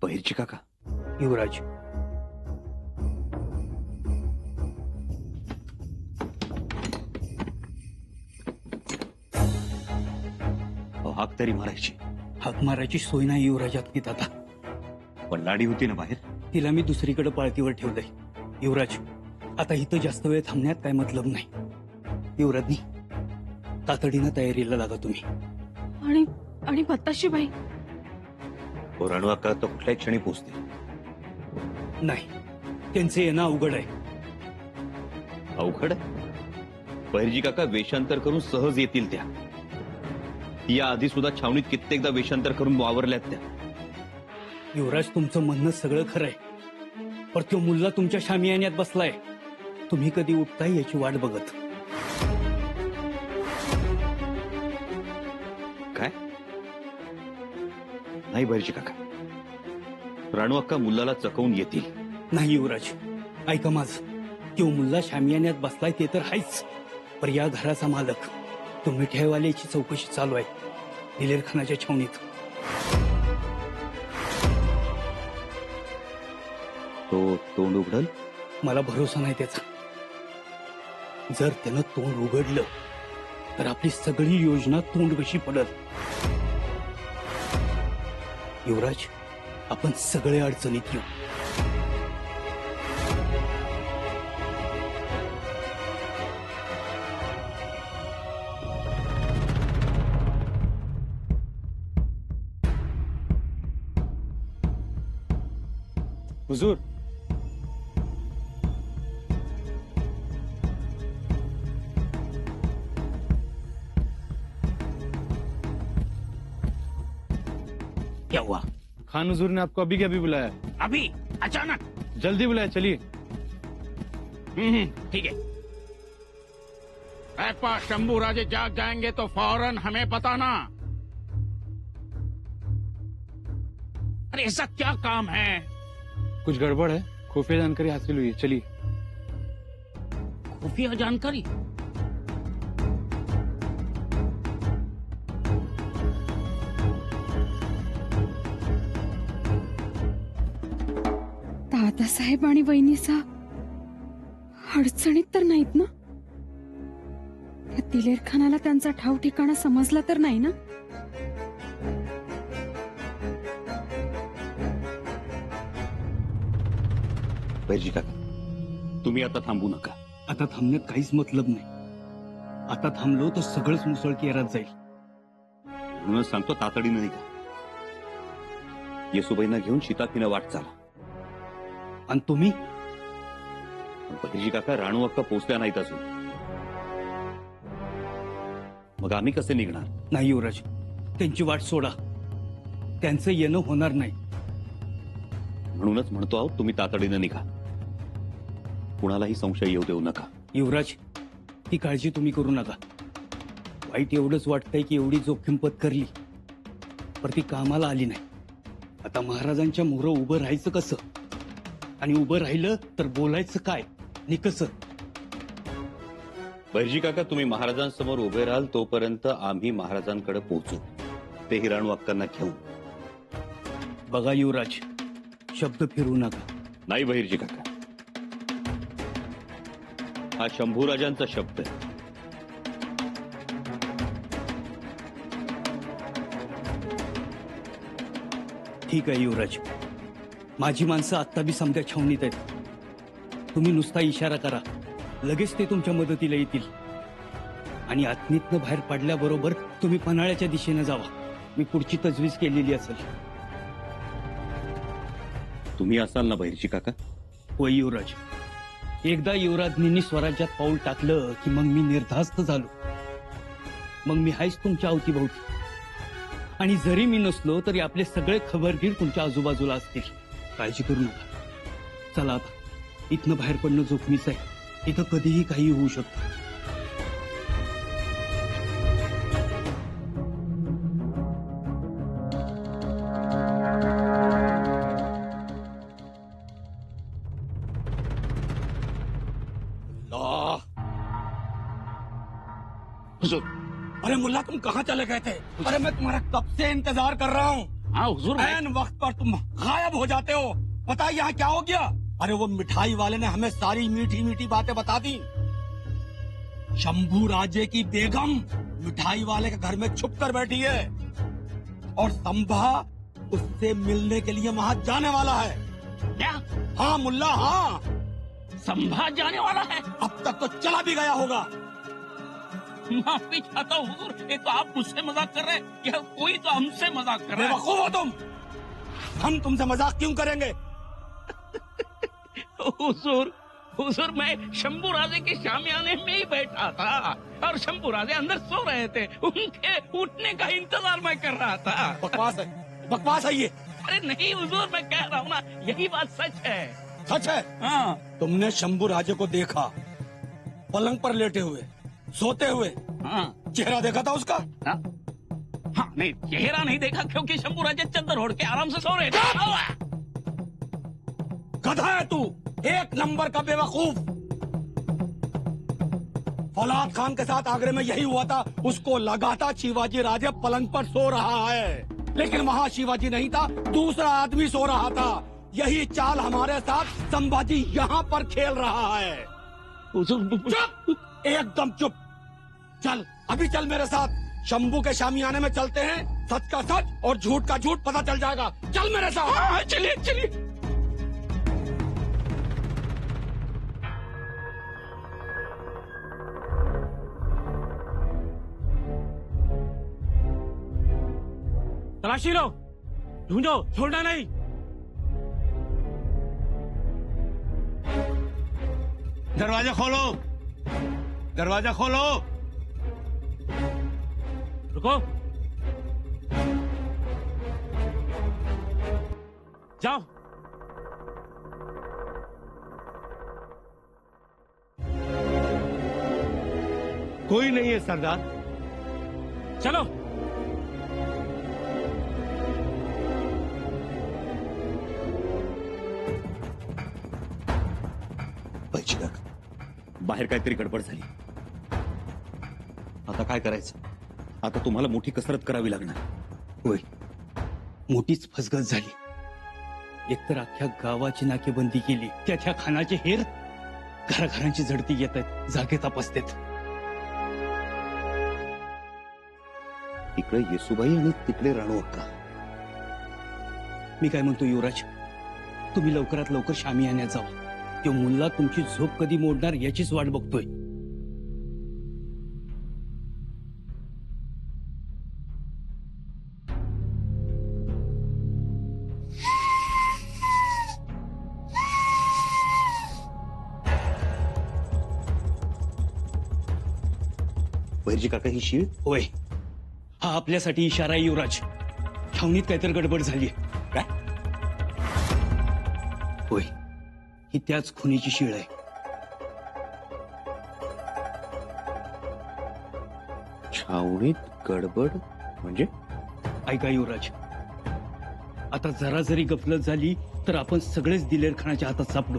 बहिर्जी काका, युवराज, हाक तरी मारायची. हाक मारायची सोय नाही युवराजात की आता. पण लाडी होती ना बाहेर. तिला मी दुसरीकडे पाळतीवर ठेवलंय. युवराज, आता इथं जास्त वेळ थांबण्यात काय मतलब नाही. युवराजनी तातडीनं तयारीला लागा तुम्ही. आणि बताशीबाई राणू अक्का तर कुठल्याही क्षणी पोहोचते. नाही, त्यांचे येणं अवघड आहे. अवघड बहिर्जी काका वेषांतर करून सहज येतील त्या. या आधी सुद्धा छावणीत कित्येकदा वेषांतर करून वावरल्यात त्या. युवराज, तुमचं म्हणणं सगळं खरंय, पण तो मुलगा तुमच्या शामियान्यात बसलाय. तुम्ही कधी उठताय याची वाट बघत. काय नाही बहिर्जी काका, राणू अक्का मुलाला चकवून येतील. नाही युवराज, ऐका माझं. तो मुलगा शामियान्यात बसलाय ते तर हायच, पण या घराचा मालक तो मिठाईवाल्याची चौकशी चालू आहे दिलेर खानाच्या छावणीत. तो तोंड उघडल? मला भरोसा नाही त्याचा. जर त्यानं तोंड उघडलं तर आपली सगळी योजना तोंडकशी पडल. युवराज, आपण सगळे अडचणीत येऊ. हुजूर, क्या हुआ? खान हुजूर ने आपको अभी के अभी बुलाया है. अभी अचानक? जल्दी बुलाया, चलिए. ठीक है. पास शंभू राजे जाग जाएंगे तो फौरन हमें बताना. अरे ऐसा क्या काम है? कुछ गड़बड़ है, खुफिया जानकारी हासिल हुई है, चलिए. खुफिया जानकारी? दादासाहेब आणि वहिनीचा अडचणीत तर नाहीत ना? दिलेर खानाला त्यांचा ठाव ठिकाणा समजला तर नाही ना? बहिर्जी काका, तुम्ही आता थांबू नका. आता थांबण्यात काहीच मतलब नाही. आता थांबलो तर सगळंच मुसळ केरात जाईल. म्हणूनच सांगतो तातडीनं निघा. येसुबाईंना घेऊन शिताफीनं वाट चाला. आणि तुम्ही? बहिर्जी काका, राणू अक्का पोचल्या नाहीत अजून. मग आम्ही कसे निघणार? नाही युवराज, त्यांची वाट सोडा. त्यांचं येणं होणार नाही. म्हणूनच म्हणतो आहोत, तुम्ही तातडीनं निघा. कुणालाही संशय येऊ देऊ नका. युवराज, ती काळजी तुम्ही करू नका. वाईट एवढंच वाटतंय की एवढी जोखीम पत्करली पण ती कामाला आली नाही. आता महाराजांच्या मोहरं उभं राहायचं कसं, आणि उभं राहिलं तर बोलायचं काय आणि कसं? बहिर्जी काका, तुम्ही महाराजांसमोर उभे राहाल तोपर्यंत आम्ही महाराजांकडे पोहोचू, तेही राणू अक्कांना घेऊन. बघा युवराज, शब्द फिरू नका. नाही बहिर्जी काका, हा शंभूराजांचा शब्द आहे. ठीक आहे युवराज, माझी माणसं आत्ता बी समद्या छावणीत आहेत. तुम्ही नुसता इशारा करा, लगेच ते तुमच्या मदतीला येतील. आणि आत्मीतनं बाहेर पडल्याबरोबर तुम्ही पन्हाळ्याच्या दिशेने जावा. मी पुढची तजवीज केलेली असेल. तुम्ही असाल ना बहिर्जी काका? होय युवराज. एकदा युवराजनींनी स्वराज्यात पाऊल टाकलं की मग मी निर्धास्त झालो. मग मी हायच तुमच्या अवतीभोवती. आणि जरी मी नसलो तरी आपले सगळे खबरगीर तुमच्या आजूबाजूला असतील. काळजी करू नका. चला आता, इथनं बाहेर पडणं जोखमीच आहे. इथं कधीही काही होऊ शकतं. हुजूर, अरे मुल्ला, तुम कहाँ चले गए थे? अरे मैं तुम्हारा कब से इंतजार कर रहा हूँ. हाँ हुजूर मैं- ऐन वक्त पर तुम गायब हो जाते हो। पता है यहाँ क्या हो गया? अरे वो मिठाई वाले ने हमें सारी मीठी मीठी बातें बता दी। शंभू राजे की बेगम मिठाई वाले के घर में छुप कर बैठी है और संभा उससे मिलने के लिए वहाँ जाने वाला है। क्या हाँ मुल्ला हाँ, संभा जाने वाला है? अब तक तो चला भी गया होगा। माफी चाहता हूँ हुजूर, ये तो आप मुझसे मजाक कर रहे हैं या कोई तो हमसे मजाक कर रहा है? बेवकूफ हो तुम, हम तुमसे मजाक क्यों करेंगे? हुजूर हुजूर मैं शंभू राजे के शामियाने में ही बैठा था और शंभू राजे अंदर सो रहे थे, उनके उठने का इंतजार मैं कर रहा था। बकवास है ये। अरे नहीं हुजूर, मैं कह रहा हूँ ना, यही बात सच है। सच है? हाँ तुमने शंभू राजे को देखा पलंग पर लेटे हुए, सोते हुए, हाँ चेहरा देखा था उसका? हाँ हाँ, नहीं चेहरा नहीं देखा क्योंकि शंभू राजे चद्दर ओढ़ के आराम से सो रहे थे। गधा है तू, एक नंबर का बेवकूफ। फौलाद खान के साथ आगरे में यही हुआ था, उसको लगा था शिवाजी राजे पलंग पर सो रहा है, लेकिन वहाँ शिवाजी नहीं था, दूसरा आदमी सो रहा था। यही चाल हमारे साथ संभाजी यहाँ पर खेल रहा है। चुप, एकदम चुप। चल अभी चल मेरे साथ, शंभू के शामियाने में चलते हैं, सच का सच और झूठ का झूठ पता चल जाएगा। चल मेरे साथ। हाँ चलिए चलिए। तलाशी लो, ढूंढो, छोड़ना नहीं। दरवाजा खोलो, दरवाजा खोलो। रुको, जाओ। कोई नहीं है सरदार। चलो। बाहेर काहीतरी गडबड झाली। आता काय करायचं? आता तुम्हाला मोठी कसरत करावी लागणार। होय, मोठीच फसगत झाली। एकतर अख्ख्या गावाची नाकेबंदी केली, त्या खानाचे हेर घराघरांची झडती घेत आहेत, जागे तपासतेत। इकडे येसुबाई आणि तिकडे राणू अक्का। मी काय म्हणतो युवराज, तुम्ही लवकरात लवकर शामियान्यात जावा। तो मुल्ला तुमची झोप कधी मोडणार याचीच वाट बघतोय। बहिर्जी काका ही शीळ? होय, हा आपल्यासाठी इशारा आहे युवराज। छावणीत काहीतरी गडबड झाली। काय? होय, ही त्याच खुनीची शीळ आहे। छावणीत गडबड म्हणजे? ऐका युवराज, आता जरा जरी गफलत झाली तर आपण सगळेच दिलेर खानाच्या हातात सापडू।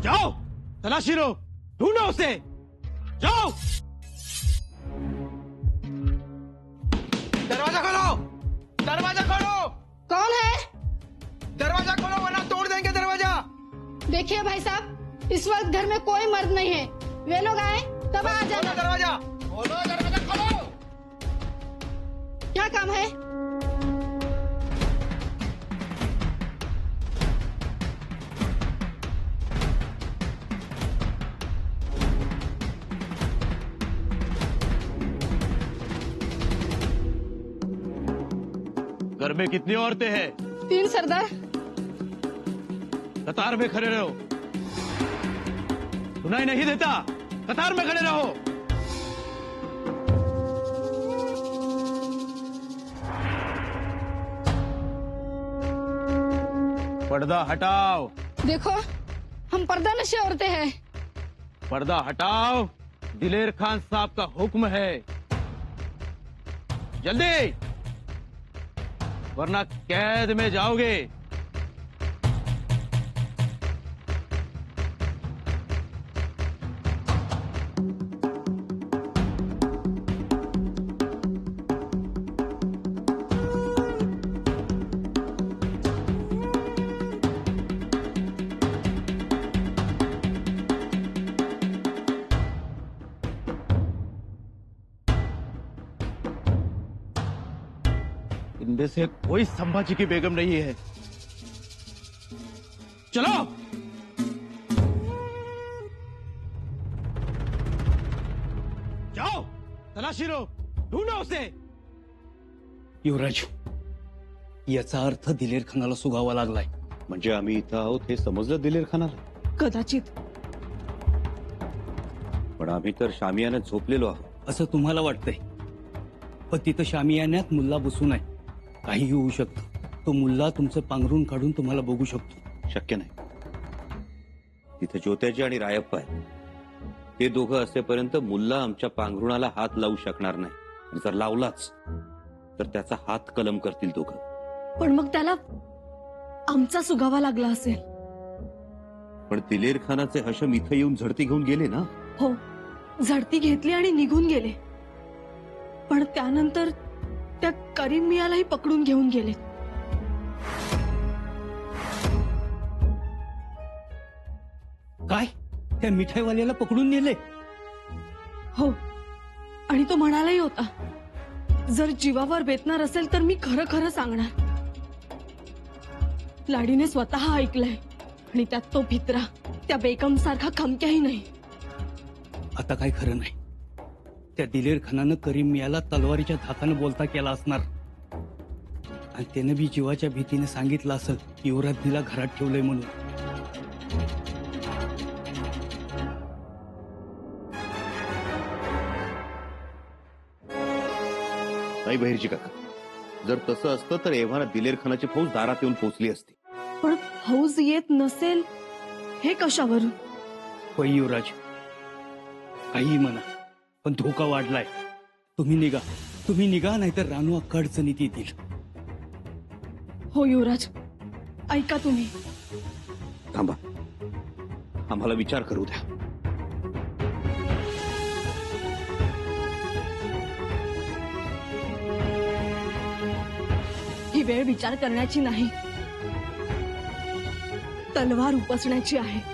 जाओ, तलाशी लो, ढूंढो उसे, जाओ। दरवाजा खोलो, दरवाजा खोलो, कौन है? दरवाजा खोलो वरना तोड़ देंगे दरवाजा। देखिए भाई साहब, इस वक्त घर में कोई मर्द नहीं है। वे लोग आए तब आ जाना। दरवाजा खोलो दरवाजा खोलो। क्या काम है? घर में कितनी औरतें हैं? 3 सरदार। कतार में खड़े रहो। सुनाई नहीं देता? कतार में खड़े रहो। पर्दा हटाओ, देखो, हम पर्दा नशे औरतें हैं। पर्दा हटाओ, दिलेर खान साहब का हुक्म है। जल्दी, वरना कैद में जाओगे। इनमें से कोई संभाजी की बेगम नहीं है। चलो जाओ, तलाशी लो, ढूंढो उसे। युवराज, याचा अर्थ दिलेर खानाला सुगावा लागलाय. म्हणजे आम्ही इथं आहोत हे समजलं दिलेर खानाला, कदाचित. पण आम्ही तर शामियाने झोपलेलो आहोत. असं तुम्हाला वाटतंय, पण तिथं शामियान्यात मुल्ला बसून आहे. काहीही होऊ शकतं. तो मुल्ला तुमचं पांघरून काढून तुम्हाला बघू शकतो. शक्य नाही. तिथे ज्योत्याजी आणि रायप्पा आहेत. ते दोघं असेपर्यंत मुल्ला आमच्या पांघरुणाला हात लावू शकणार नाही. आणि जर लावलाच तर त्याचा हात कलम करतील दोघं. पण मग त्याला आमचा सुगावा लागला असेल. पण दिलेर खानाचे हशम इथं येऊन झडती घेऊन गेले ना. हो, झडती घेतली आणि निघून गेले. पण त्यानंतर त्या करीम मियालाही पकडून घेऊन गेले. काय? त्या मिठाईवाल्याला पकडून नेले? हो, आणि तो म्हणालाही होता, जर जीवावर बेतणार असेल तर मी खरं खरं सांगणार. लाडीने स्वतः ऐकलंय आणि त्यात तो भित्रा त्या बेगम सारखा खमक्याही नाही. आता काय खरं नाही. त्या दिलेर खानानं करीम मियाला तलवारीच्या धाकानं बोलता केला असणार. आणि त्यानं बी जीवाच्या भीतीने सांगितलं असेल युवराजनीला घरात ठेवलंय म्हणून. नाही बहिर्जी काका, जर तसं असतं तर एव्हाना दिलेर खानाची फौज दारात येऊन पोहोचली असती. पण फौज येत नसेल हे कशावरून? होय युवराज, काहीही म्हणा, पण धोका वाढलाय. तुम्ही निघा नाहीतर रानू अख्खा अडचणीत येतील. हो युवराज, ऐका तुम्ही. थांबा, आम्हाला विचार करू द्या. ही वेळ विचार करण्याची नाही, तलवार उपसण्याची आहे.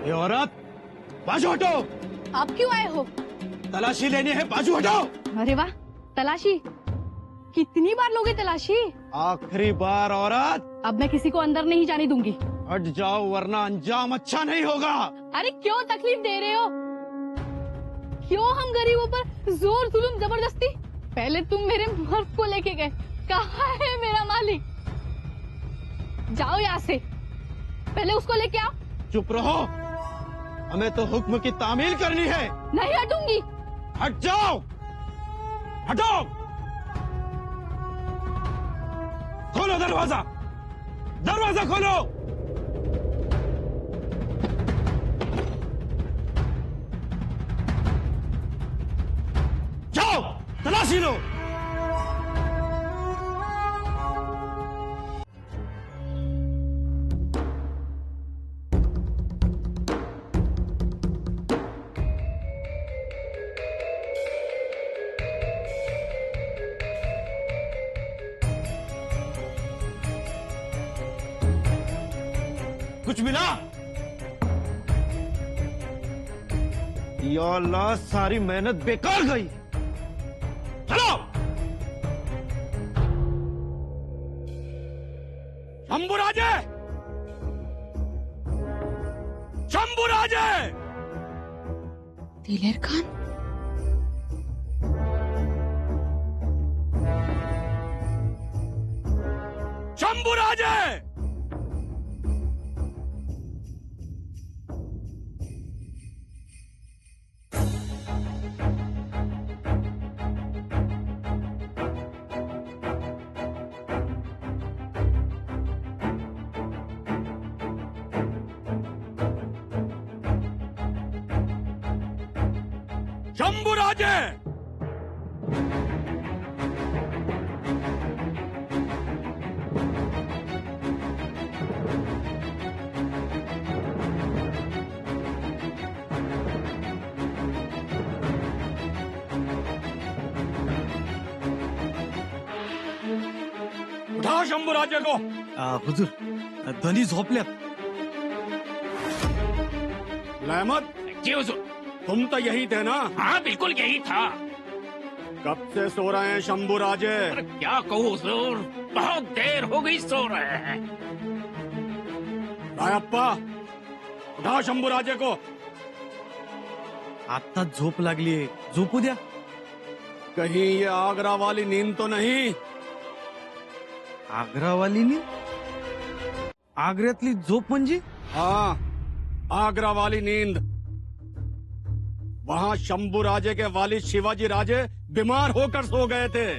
ये औरत, बाजू हटो। आप क्यों आए हो? तलाशी लेनी है, बाजू हटो। अरे वाह, तलाशी? कितनी बार लोगे तलाशी? आखिरी बार औरत। अब मैं किसी को अंदर नहीं जाने दूंगी। हट जाओ वरना अंजाम अच्छा नहीं होगा। अरे क्यों तकलीफ दे रहे हो? क्यों हम गरीबों पर जोर जुल्म जबरदस्ती? पहले तुम मेरे मर्द को लेके गए, कहाँ है मेरा मालिक? जाओ यहाँ से, पहले उसको लेके आओ। चुप रहो, हमें तो हुक्म की तामील करनी है। नहीं हटूंगी। हट जाओ, हटो। खोलो दरवाजा, दरवाजा खोलो। जाओ, तलाशी लो। कुछ मिला? या अल्लाह, सारी मेहनत बेकार गई। चलो। शंभुराजे, शंभुराजे। दिलेर खान, शंभुराजे। शंभुराजे। उठा शंभुराजे को। हुजूर धनी झोपल्यात. लहमत, जी हुजूर। तुम तो यही थे ना? हाँ बिल्कुल यही था। कब से सो रहे हैं शंभुराजे? पर क्या कहूँ हुजूर, बहुत देर हो गई सो रहे हैं। रायप्पा, उठा शंभुराजे को। आत्ताच झोप लागलीये, झोपू द्या. कहीं ये आगरा वाली नींद तो नहीं? आग्रावाली नी? आग्र्यातली झोप म्हणजे? हाँ, आगरा वाली नींद। वहाँ शंभुराजे के वालिद शिवाजी राजे बीमार होकर सो गए थे।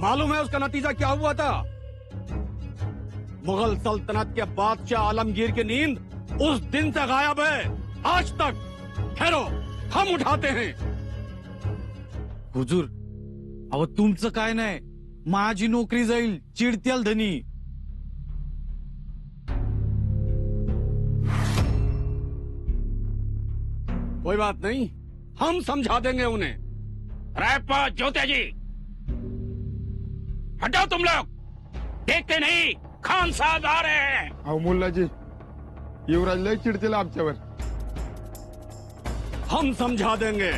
मालूम है उसका नतीजा क्या हुआ था? मुगल सल्तनत के बादशाह आलमगीर की नींद उस दिन से गायब है, आज तक। ठहरो, हम उठाते हैं। हुजूर, अहो तुमचं काय नाही, माझी नोकरी जाईल, चिडत्याल धनी. कोई बात नहीं, हम समझा देंगे उन्हें। रायप्पा, ज्योतिया जी, हटाओ तुम लोग। देखते नहीं, खान साहब आ रहे हैं। अहो मुल्लाजी, युवराज लय चिडतील आमच्यावर. हम समझा देंगे।